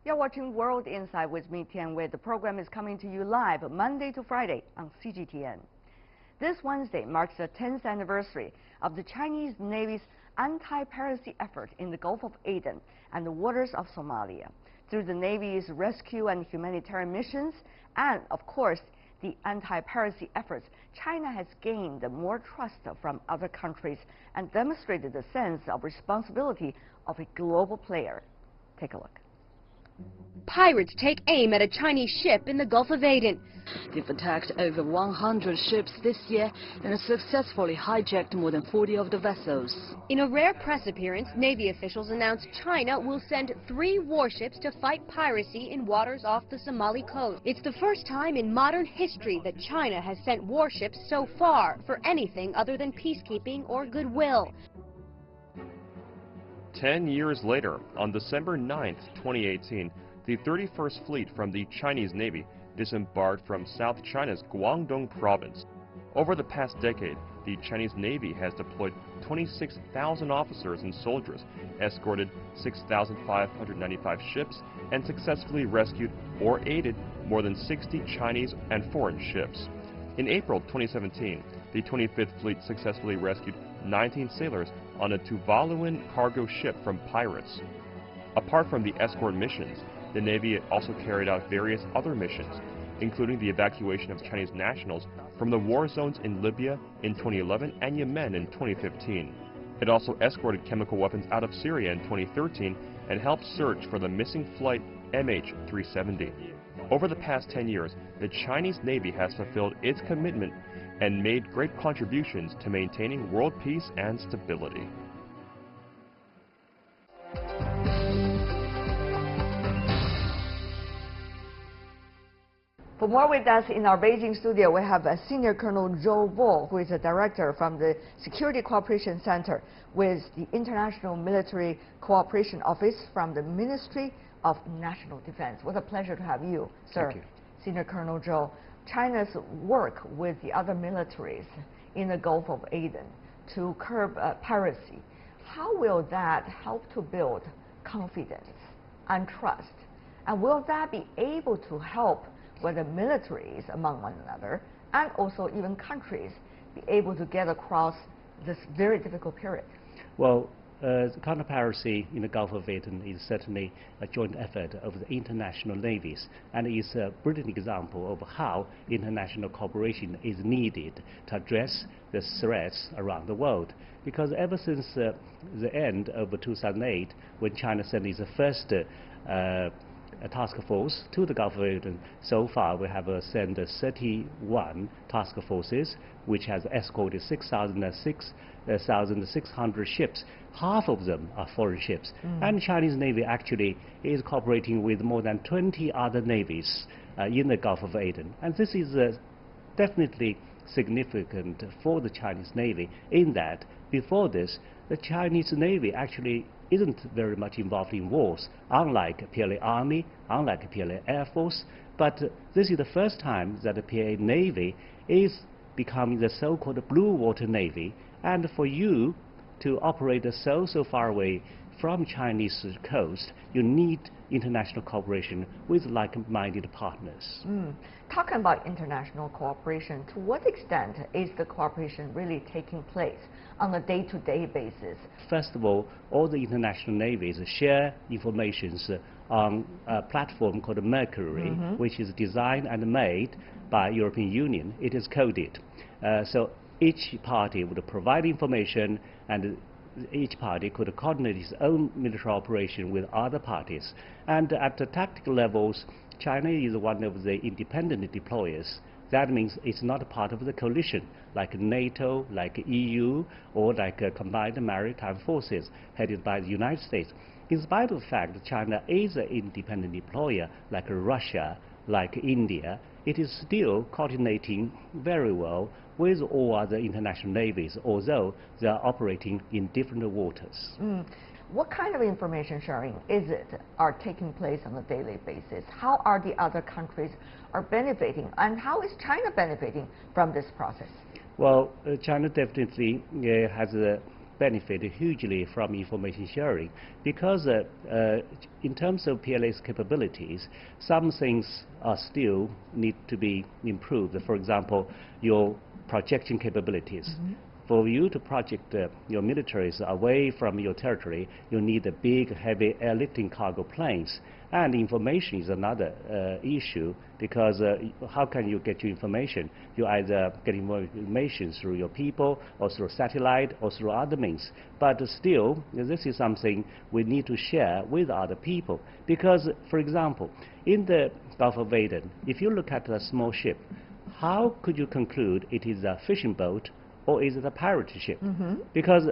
You're watching World Insight with me, Tian Wei. The program is coming to you live Monday to Friday on CGTN. This Wednesday marks the 10th anniversary of the Chinese Navy's anti-piracy effort in the Gulf of Aden and the waters of Somalia. Through the Navy's rescue and humanitarian missions and, of course, the anti-piracy efforts, China has gained more trust from other countries and demonstrated a sense of responsibility of a global player. Take a look. Pirates take aim at a Chinese ship in the Gulf of Aden. They've attacked over 100 ships this year and successfully hijacked more than 40 of the vessels. In a rare press appearance, Navy officials announced China will send 3 warships to fight piracy in waters off the Somali coast. It's the first time in modern history that China has sent warships so far for anything other than peacekeeping or goodwill. 10 years later, on December 9, 2018, the 31st Fleet from the Chinese Navy disembarked from South China's Guangdong province. Over the past decade, the Chinese Navy has deployed 26,000 officers and soldiers, escorted 6,595 ships, and successfully rescued or aided more than 60 Chinese and foreign ships. In April 2017, the 25th Fleet successfully rescued 19 sailors on a Tuvaluan cargo ship from pirates. Apart from the escort missions, the Navy also carried out various other missions, including the evacuation of Chinese nationals from the war zones in Libya in 2011 and Yemen in 2015. It also escorted chemical weapons out of Syria in 2013 and helped search for the missing flight MH370. Over the past 10 years, the Chinese Navy has fulfilled its commitment and made great contributions to maintaining world peace and stability. For more with us in our Beijing studio, we have Senior Colonel Zhou Bo, who is a director from the Security Cooperation Center with the International Military Cooperation Office from the Ministry of National Defense. What a pleasure to have you, sir. Thank you. Senior Colonel Zhou. China's work with the other militaries in the Gulf of Aden to curb piracy, how will that help to build confidence and trust? And will that be able to help whether militaries among one another and also even countries be able to get across this very difficult period? Well, counter-piracy in the Gulf of Aden is certainly a joint effort of the international navies, and is a brilliant example of how international cooperation is needed to address the threats around the world. Because ever since the end of 2008, when China sent its first task force to the Gulf of Aden, so far we have sent 31 task forces, which has escorted 6,600 ships. Half of them are foreign ships. And Chinese Navy actually is cooperating with more than 20 other navies in the Gulf of Aden. And this is definitely significant for the Chinese Navy in that before this, the Chinese Navy actually isn't very much involved in wars, unlike PLA Army, unlike PLA Air Force. But this is the first time that the PLA Navy is becoming the so-called blue water Navy. And for you to operate so far away from Chinese coast, you need international cooperation with like-minded partners. Talking about international cooperation, to what extent is the cooperation really taking place on a day-to-day basis? First of all the international navies share information on a platform called Mercury, which is designed and made by European Union. It is coded. So each party would provide information, and each party could coordinate its own military operation with other parties. And at the tactical levels, China is one of the independent deployers. That means it's not a part of the coalition, like NATO, like EU, or like combined maritime forces headed by the United States. In spite of the fact that China is an independent deployer, like Russia, like India, it is still coordinating very well with all other international navies, although they are operating in different waters. What kind of information sharing are taking place on a daily basis? How are the other countries benefiting, and how is China benefiting from this process? Well, China definitely has benefit hugely from information sharing because in terms of PLA's capabilities, some things are still need to be improved. For example, your projection capabilities. For you to project your militaries away from your territory, you need a big, heavy airlifting cargo planes. And information is another issue because how can you get your information? You either get information through your people or through satellite or through other means. But still, this is something we need to share with other people. Because, for example, in the Gulf of Aden, if you look at a small ship, how could you conclude it is a fishing boat or is it a pirate ship? Because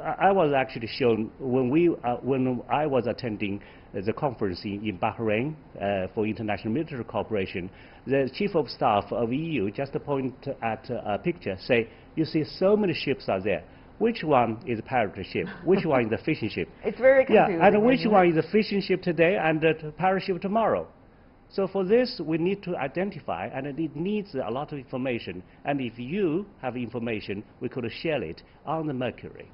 I was actually shown when I was attending the conference in Bahrain for international military cooperation, the chief of staff of EU just point at a picture, say, you see so many ships are there. Which one is a pirate ship? Which one is a fishing ship? It's very confusing. Yeah, and which one is a fishing ship today and a pirate ship tomorrow? So for this, we need to identify, and it needs a lot of information. And if you have information, we could share it on the Mercury.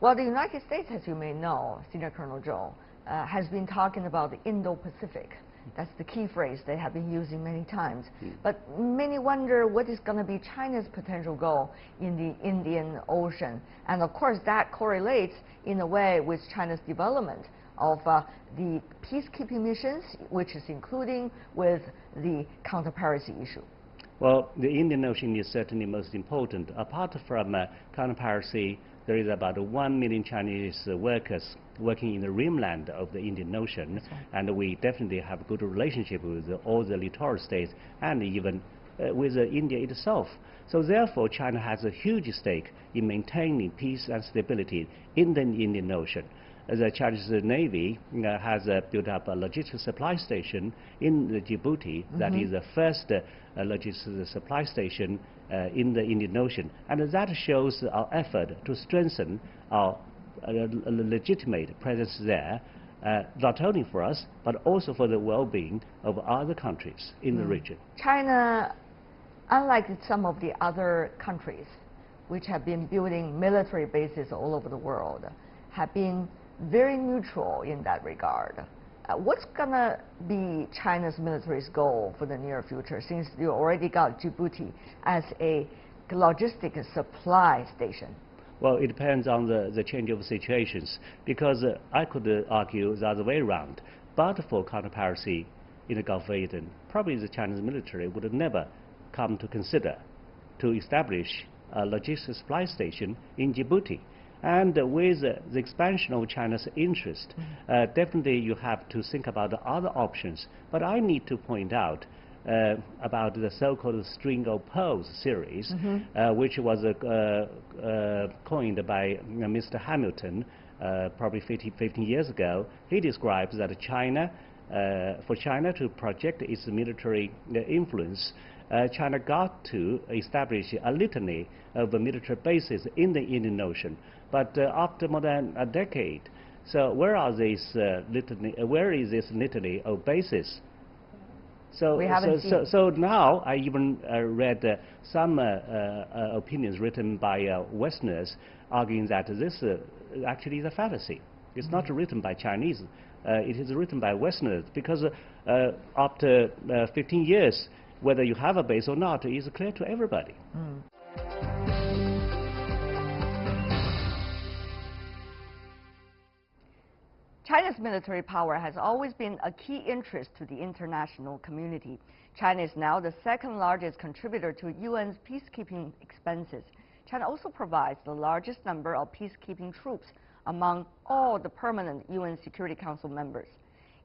Well, the United States, as you may know, Senior Colonel Zhou, has been talking about the Indo-Pacific. That's the key phrase they have been using many times. But many wonder what is going to be China's potential goal in the Indian Ocean. And of course, that correlates in a way with China's development of the peacekeeping missions, which is including with the counter-piracy issue. Well, the Indian Ocean is certainly most important. Apart from counter-piracy, there is about 1 million Chinese workers working in the rimland of the Indian Ocean, and we definitely have a good relationship with all the littoral states and even with India itself. So therefore, China has a huge stake in maintaining peace and stability in the Indian Ocean. The Chinese Navy has built up a logistics supply station in Djibouti. That is the first logistics supply station in the Indian Ocean. And that shows our effort to strengthen our legitimate presence there, not only for us, but also for the well-being of other countries in the region. China, unlike some of the other countries which have been building military bases all over the world, have been very neutral in that regard. What's going to be China's military's goal for the near future, since you already got Djibouti as a logistic supply station? Well, it depends on the change of situations, because I could argue the other way around. But for counter-piracy in the Gulf of Aden, probably the Chinese military would have never come to consider to establish a logistics supply station in Djibouti. And with the expansion of China's interest, definitely you have to think about the other options. But I need to point out about the so-called string of pearls series, which was coined by Mr. Hamilton probably 15 years ago. He describes that for China to project its military influence, China got to establish a litany of military bases in the Indian Ocean. But after more than a decade, so where is this litany of bases? So now I even read some opinions written by Westerners arguing that this actually is a fallacy. It's not written by Chinese. It is written by Westerners, because after 15 years, whether you have a base or not is clear to everybody. China's military power has always been a key interest to the international community. China is now the second largest contributor to UN's peacekeeping expenses. China also provides the largest number of peacekeeping troops among all the permanent UN Security Council members.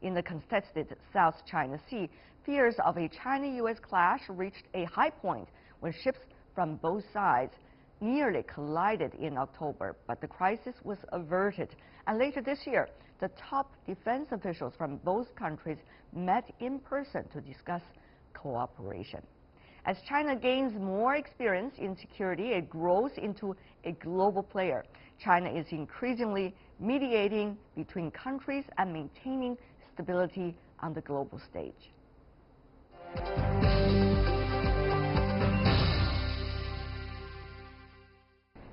In the contested South China Sea, fears of a China-US clash reached a high point when ships from both sides nearly collided in October, but the crisis was averted. And later this year, the top defense officials from both countries met in person to discuss cooperation. As China gains more experience in security, it grows into a global player. China is increasingly mediating between countries and maintaining stability on the global stage.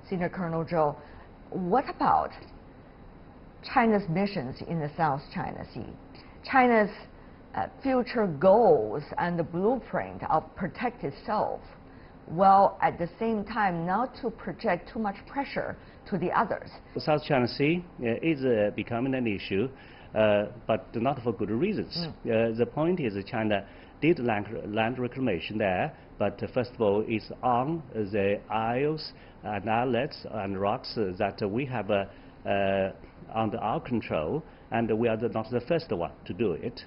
Senior Colonel Zhou, what about China's missions in the South China Sea? China's future goals and the blueprint of protect itself, while at the same time not to project too much pressure to the others. The South China Sea is becoming an issue, but not for good reasons. The point is that China did land reclamation there, but first of all, it's on the isles and islets and rocks that we have under our control, and we are not the first one to do it.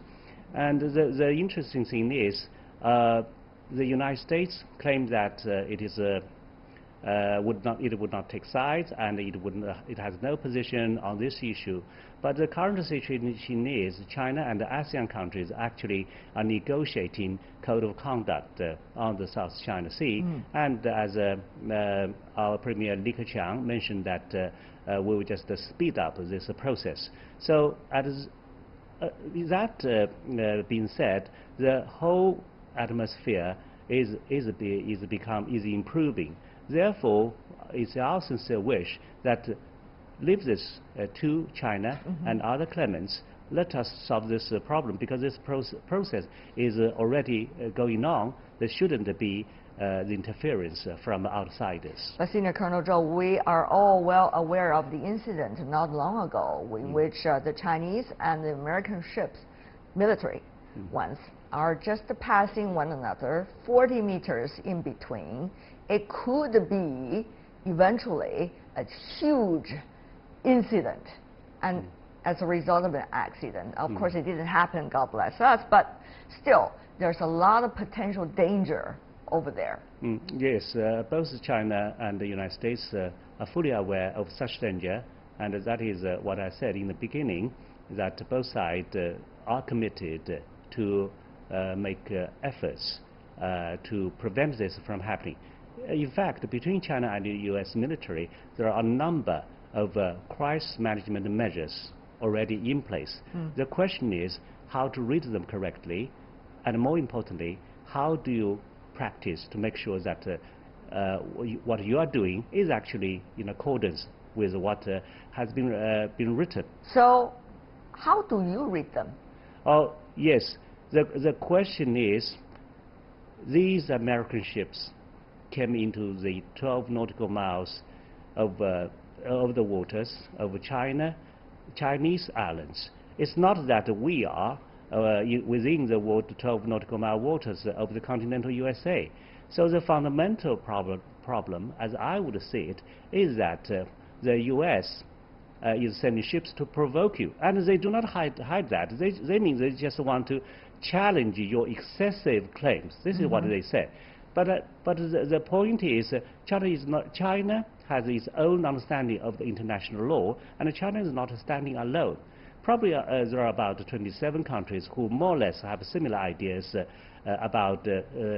And the interesting thing is, the United States claims that it would not take sides, and it has no position on this issue. But the current situation is China and the ASEAN countries actually are negotiating code of conduct on the South China Sea. And as our Premier Li Keqiang mentioned, that we will just speed up this process. So that being said, the whole atmosphere is improving. Therefore, it's our sincere wish that leave this to China and other claimants. Let us solve this problem, because this process is already going on. There shouldn't be the interference from outsiders. But Senior Colonel Zhou, we are all well aware of the incident not long ago in which the Chinese and the American ships, military ones, are just passing one another 40 meters in between. It could be eventually a huge incident, and as a result of an accident. Of course, it didn't happen, God bless us, but still, there's a lot of potential danger over there. Yes, both China and the United States are fully aware of such danger, and that is what I said in the beginning, that both sides are committed to make efforts to prevent this from happening. In fact, between China and the U.S. military, there are a number of crisis management measures already in place. The question is how to read them correctly, and more importantly, how do you practice to make sure that what you are doing is actually in accordance with what has been written. So, how do you read them? Oh, yes. The question is, these American ships came into the 12 nautical miles of the waters of Chinese islands. It's not that we are within the 12 nautical mile waters of the continental USA. So the fundamental problem, as I would see it, is that the U.S. Is sending ships to provoke you, and they do not hide that. They mean they just want to challenge your excessive claims. This is what they say. But the point is, China has its own understanding of the international law, and China is not standing alone. Probably there are about 27 countries who more or less have similar ideas about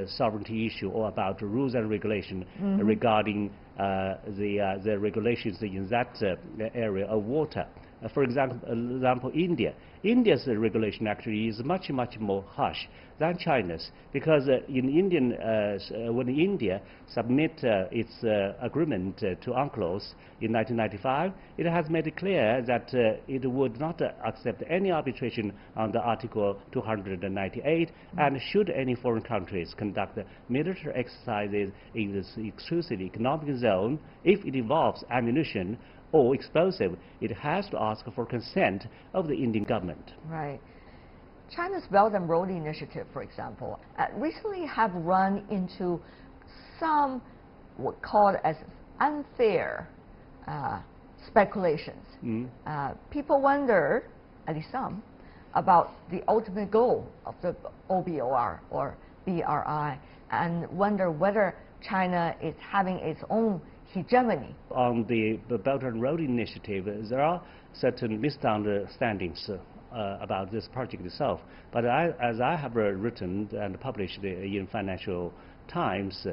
sovereignty issue or about rules and regulation regarding the regulations in that area of water. For example, India. India's regulation actually is much more harsh than China's, because when India submit its agreement to UNCLOS in 1995, it has made it clear that it would not accept any arbitration under Article 298, and should any foreign countries conduct military exercises in this exclusive economic zone, if it involves ammunition or explosive, it has to ask for consent of the Indian government. Right. China's Belt and Road Initiative, for example, recently have run into some what called as unfair speculations. People wonder, at least some, about the ultimate goal of the OBOR or BRI, and wonder whether China is having its own hegemony. On the Belt and Road Initiative, there are certain misunderstandings about this project itself. But as I have written and published in Financial Times,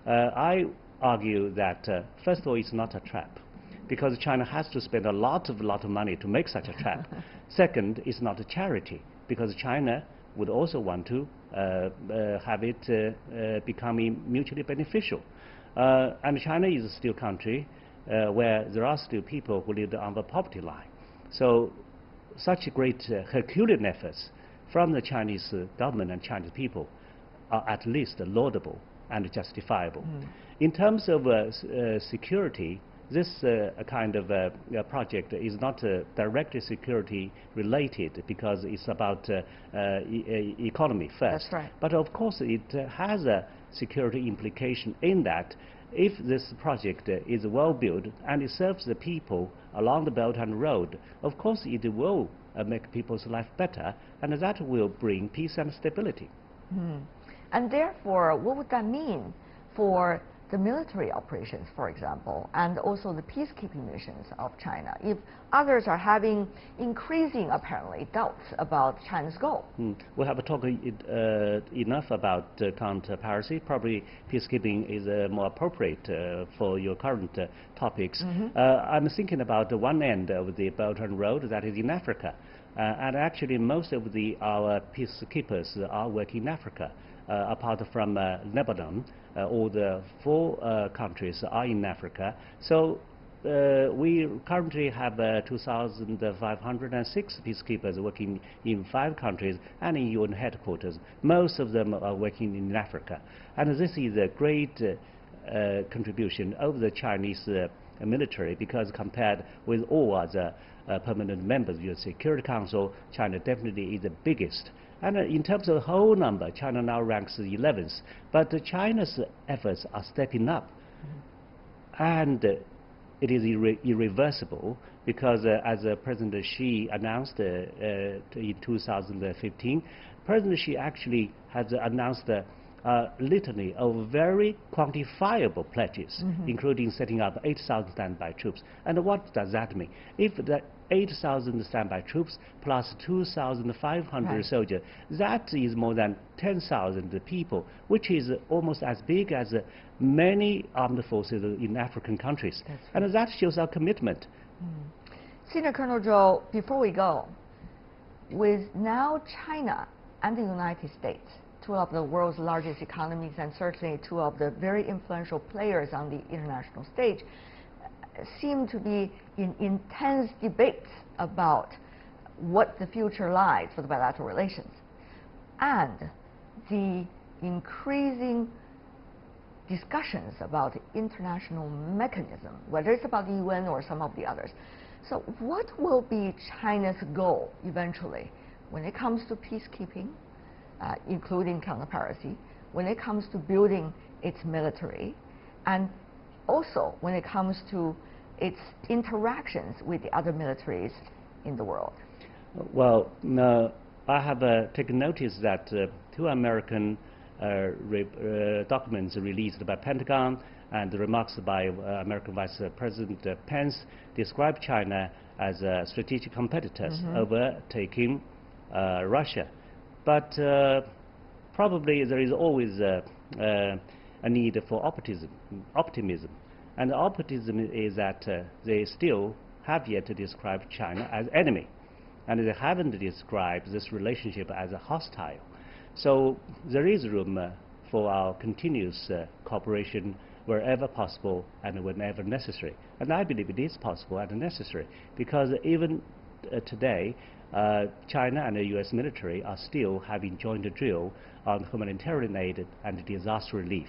I argue that first of all, it's not a trap, because China has to spend a lot of money to make such a trap. Second, it's not a charity, because China would also want to have it becoming mutually beneficial. And China is a steel country. where there are still people who live on the poverty line. So such great Herculean efforts from the Chinese government and Chinese people are at least laudable and justifiable. In terms of security, this kind of project is not directly security related because it's about economy first. That's right. But of course it has a security implication in that if this project is well built and it serves the people along the Belt and Road, of course it will make people's life better, and that will bring peace and stability. And therefore, what would that mean for the military operations, for example, and also the peacekeeping missions of China, if others are having increasing, apparently, doubts about China's goal? We have talked enough about counter-piracy. Probably peacekeeping is more appropriate for your current topics. I'm thinking about one end of the Belt and Road, that is in Africa. And actually, most of our peacekeepers are working in Africa. Apart from Lebanon, all the 4 countries are in Africa. So we currently have 2,506 peacekeepers working in 5 countries and in UN headquarters. Most of them are working in Africa. And this is a great contribution of the Chinese military, because compared with all other permanent members of the Security Council, China definitely is the biggest. And in terms of the whole number, China now ranks 11th. But China's efforts are stepping up. And it is irreversible, because as President Xi announced in 2015, President Xi actually has announced a litany of very quantifiable pledges, including setting up 8,000 standby troops. And what does that mean? If the 8,000 standby troops plus 2,500 soldiers, that is more than 10,000 people, which is almost as big as many armed forces in African countries. And that shows our commitment. Senior Colonel Zhou, before we go, with now China and the United States, 2 of the world's largest economies and certainly 2 of the very influential players on the international stage, seem to be in intense debates about what the future lies for the bilateral relations, and the increasing discussions about international mechanism, whether it's about the UN or some of the others. So what will be China's goal eventually when it comes to peacekeeping, including counter-piracy, when it comes to building its military, and also when it comes to its interactions with the other militaries in the world? Well, I have taken notice that 2 American documents released by Pentagon and the remarks by American Vice President Pence describe China as a strategic competitor overtaking Russia. But probably there is always a need for optimism. And the optimism is that they still have yet to describe China as enemy. And they haven't described this relationship as a hostile. So there is room for our continuous cooperation wherever possible and whenever necessary. And I believe it is possible and necessary, because even today, China and the US military are still having joint drill on humanitarian aid and disaster relief.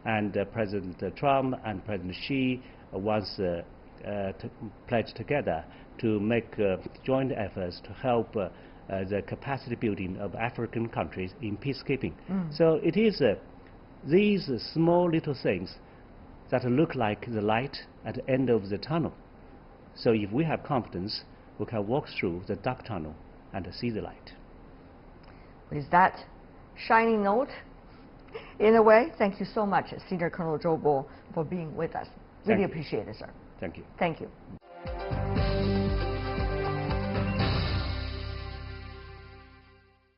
And President Trump and President Xi once pledged together to make joint efforts to help the capacity building of African countries in peacekeeping. So it is these small little things that look like the light at the end of the tunnel. So if we have confidence, we can walk through the dark tunnel and see the light. With that shining note, in a way, thank you so much, Senior Colonel Zhou Bo, for being with us. Really appreciate it, sir. Thank you. Thank you.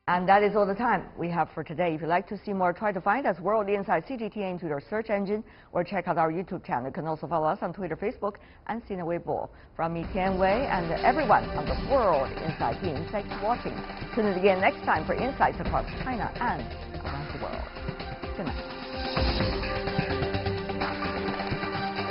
And that is all the time we have for today. If you'd like to see more, try to find us World Insight CGTN into your search engine, or check out our YouTube channel. You can also follow us on Twitter, Facebook, and Sina Weibo. From me, Tian Wei, and everyone on the World Insight team, thanks for watching. Tune in again next time for insights across China and around the world.